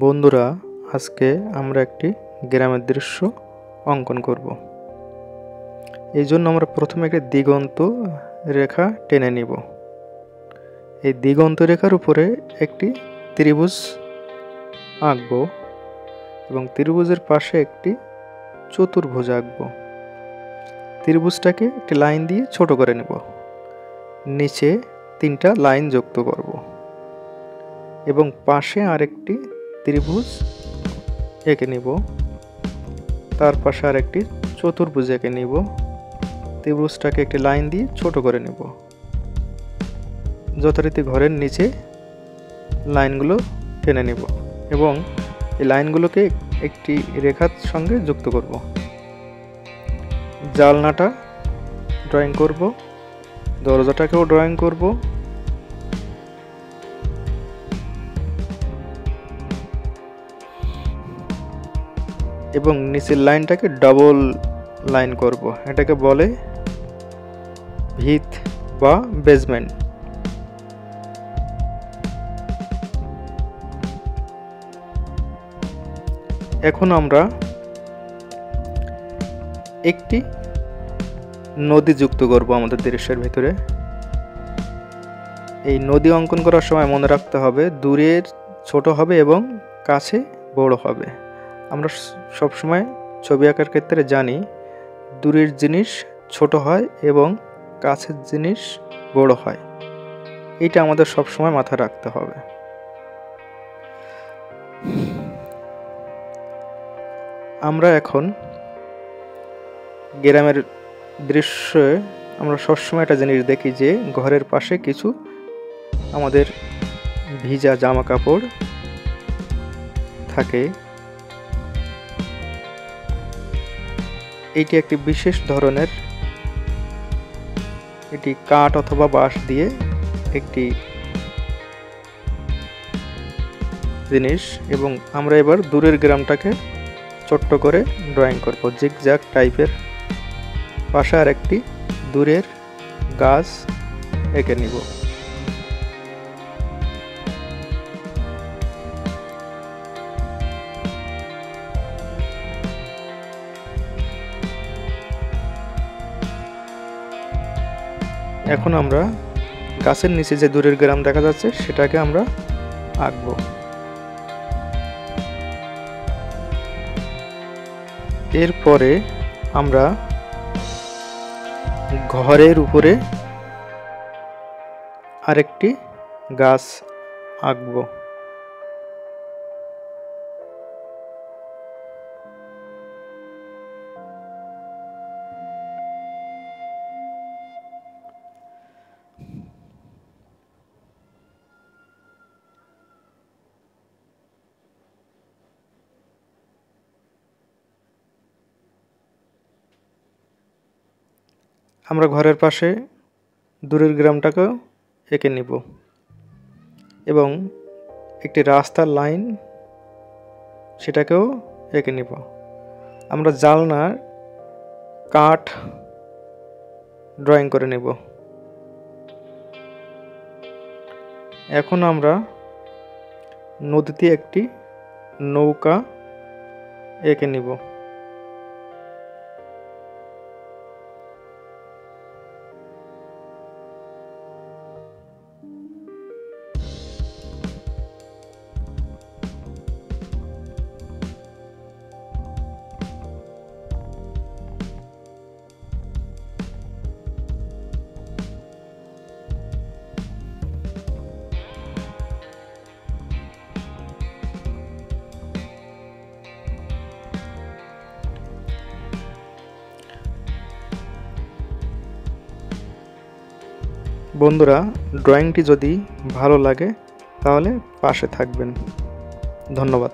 বন্ধুরা, আজকে আমরা একটি গ্রামের দৃশ্য অঙ্কন করব। এই জন্য আমরা প্রথমে একটি দিগন্ত রেখা টেনে নিব। এই দিগন্ত রেখার উপরে একটি ত্রিভুজ আঁকব এবং ত্রিভুজের পাশে একটি চতুর্ভুজ আঁকব। ত্রিভুজটাকে একটি লাইন দিয়ে ছোট করে নেব, নিচে 3টা লাইন যুক্ত করব এবং পাশে আরেকটি ত্রিভুজ এঁকে নিব, তার পাশে আরেকটি চতুর্ভুজ এঁকে নিব। ত্রিভুজটাকে একটি লাইন দিয়ে ছোট করে নেব, যথারীতি ঘরের নিচে লাইনগুলো টেনে নেব এবং এই লাইনগুলোকে একটি রেখার সঙ্গে যুক্ত করব। জানলাটা ড্রয়িং করব, দরজাটাকেও ড্রয়িং করব এবং নিচের লাইনটাকে ডাবল লাইন করব। এটাকে বলে ভিত বা বেসমেন্ট। এখন আমরা একটি নদী যুক্ত করব আমাদের দৃশ্যের ভিতরে। এই নদী অঙ্কন করার সময় মনে রাখতে হবে দূরের ছোট হবে এবং কাছে বড় হবে। আমরা সবসময় ছবি আঁকার ক্ষেত্রে জানি দূরের জিনিস ছোট হয় এবং কাছের জিনিস বড় হয়। এটা আমাদের সবসময় মাথায় রাখতে হবে। আমরা এখন গ্রামের দৃশ্যে আমরা সবসময় একটা জিনিস দেখি যে ঘরের পাশে কিছু আমাদের ভিজা জামা কাপড় থাকে। এটি একটি বিশেষ ধরনের, এটি কাঠ অথবা বাঁশ দিয়ে একটি জিনিস এবং আমরা এবার দূরের গ্রামটাকে ছোট্ট করে ড্রয়িং করব। জিগজ্যাগ টাইপের পাশে আর একটি দূরের গাছ এঁকে নিব। এখন আমরা গাছের নিচে যে দূরের গ্রাম দেখা যাচ্ছে সেটাকে আমরা আঁকবো। এরপরে আমরা ঘরের উপরে আরেকটি গাছ আঁকবো। আমরা ঘরের পাশে দূরের গ্রামটাকেও এঁকে নিব এবং একটি রাস্তার লাইন সেটাকেও এঁকে নিব। আমরা জানলার কাঠ ড্রয়িং করে নেব। এখন আমরা নদীতে একটি নৌকা এঁকে নিব। বন্ধুরা, ড্রয়িংটি যদি ভালো লাগে তাহলে পাশে থাকবেন। ধন্যবাদ।